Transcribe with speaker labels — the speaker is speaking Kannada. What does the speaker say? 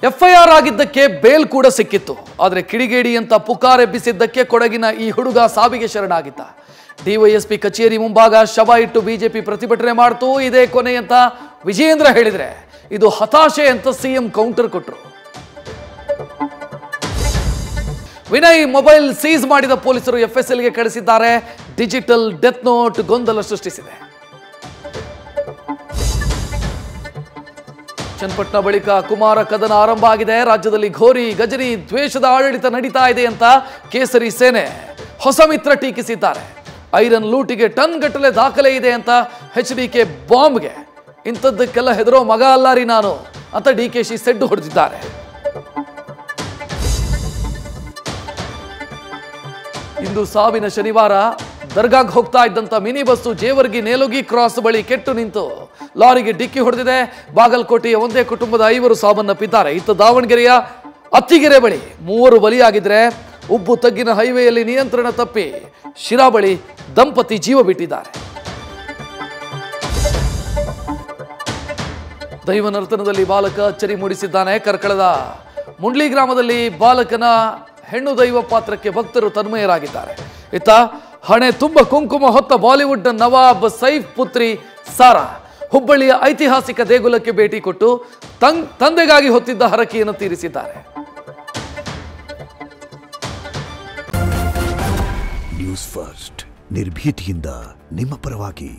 Speaker 1: ಎಫ್ಐಆರ್ ಆಗಿದ್ದಕ್ಕೆ ಬೇಲ್ ಕೂಡ ಸಿಕ್ಕಿತ್ತು. ಆದರೆ ಕಿಡಿಗೇಡಿ ಅಂತ ಪುಕಾರ್ ಎಬ್ಬಿಸಿದ್ದಕ್ಕೆ ಕೊಡಗಿನ ಈ ಹುಡುಗ ಸಾವಿಗೆ ಶರಣಾಗಿದ್ದ. ಡಿವೈಎಸ್ಪಿ ಕಚೇರಿ ಮುಂಭಾಗ ಶವ ಇಟ್ಟು ಬಿಜೆಪಿ ಪ್ರತಿಭಟನೆ ಮಾಡ್ತು. ಇದೇ ಕೊನೆ ಅಂತ ವಿಜಯೇಂದ್ರ ಹೇಳಿದ್ರೆ ಇದು ಹತಾಶೆ ಅಂತ ಸಿಎಂ ಕೌಂಟರ್ ಕೊಟ್ಟರು. ವಿನಯ್ ಮೊಬೈಲ್ ಸೀಸ್ ಮಾಡಿದ ಪೊಲೀಸರು ಎಫ್ಎಸ್ಎಲ್ಗೆ ಕಳಿಸಿದ್ದಾರೆ. ಡಿಜಿಟಲ್ ಡೆತ್ ನೋಟ್ ಗೊಂದಲ ಸೃಷ್ಟಿಸಿದೆ. ಚನ್ನಪಟ್ಟಣ ಬಳಿಕ ಕುಮಾರ ಕದನ ಆರಂಭ ಆಗಿದೆ. ರಾಜ್ಯದಲ್ಲಿ ಘೋರಿ ಗಜನಿ ದ್ವೇಷದ ಆಡಳಿತ ನಡೀತಾ ಇದೆ ಅಂತ ಕೇಸರಿ ಸೇನೆ ಹೊಸ ಮಿತ್ರ ಟೀಕಿಸಿದ್ದಾರೆ. ಐರನ್ ಲೂಟಿಗೆ ಟನ್ ಗಟ್ಟಲೆ ದಾಖಲೆ ಇದೆ ಅಂತ HDK ಬಾಂಬ್ಗೆ ಇಂಥದ್ದಕ್ಕೆಲ್ಲ ಹೆದರೋ ಮಗ ಅಲ್ಲ ರೀ ನಾನು ಅಂತ ಡಿಕೆಶಿ ಸೆಡ್ಡು ಹೊಡೆದಿದ್ದಾರೆ. ಇಂದು ಸಾವಿನ ಶನಿವಾರ ದರ್ಗಾಗ್ ಹೋಗ್ತಾ ಇದ್ದಂತ ಮಿನಿ ಬಸ್ಸು ಜೇವರ್ಗಿ ನೇಲುಗಿ ಕ್ರಾಸ್ ಬಳಿ ಕೆಟ್ಟು ನಿಂತು ಲಾರಿಗೆ ಡಿಕ್ಕಿ ಹೊಡೆದಿದೆ. ಬಾಗಲಕೋಟೆಯ ಒಂದೇ ಕುಟುಂಬದ 5 ಸಾವನ್ನಪ್ಪಿದ್ದಾರೆ. ಇತ್ತ ದಾವಣಗೆರೆಯ ಅತ್ತಿಗೆರೆ ಬಳಿ 3 ಬಲಿಯಾಗಿದ್ರೆ ಉಬ್ಬು ತಗ್ಗಿನ ಹೈವೇಯಲ್ಲಿ ನಿಯಂತ್ರಣ ತಪ್ಪಿ ಶಿರಾ ಬಳಿ ದಂಪತಿ ಜೀವ ಬಿಟ್ಟಿದ್ದಾರೆ. ದೈವ ನರ್ತನದಲ್ಲಿ ಬಾಲಕ ಅಚ್ಚರಿ ಮೂಡಿಸಿದ್ದಾನೆ. ಕರ್ಕಳದ ಮುಂಡ್ಲಿ ಗ್ರಾಮದಲ್ಲಿ ಬಾಲಕನ ಹೆಣ್ಣು ದೈವ ಪಾತ್ರಕ್ಕೆ ಭಕ್ತರು ತನ್ಮಯರಾಗಿದ್ದಾರೆ. ಇತ್ತ ಹಣೆ ತುಂಬ ಕುಂಕುಮ ಹೊತ್ತ ಬಾಲಿವುಡ್ ನವಾಬ್ ಸೈಫ್ ಪುತ್ರಿ ಸಾರಾ ಹುಬ್ಬಳ್ಳಿಯ ಐತಿಹಾಸಿಕ ದೇಗುಲಕ್ಕೆ ಭೇಟಿ ಕೊಟ್ಟು ತಂದೆಗಾಗಿ ಹೊತ್ತಿದ್ದ ಹರಕೆಯನ್ನು ತೀರಿಸಿದ್ದಾರೆ.
Speaker 2: ನ್ಯೂಸ್ ಫಸ್ಟ್ ನಿರ್ಭೀತಿಯಿಂದ ನಿಮ್ಮ ಪರವಾಗಿ.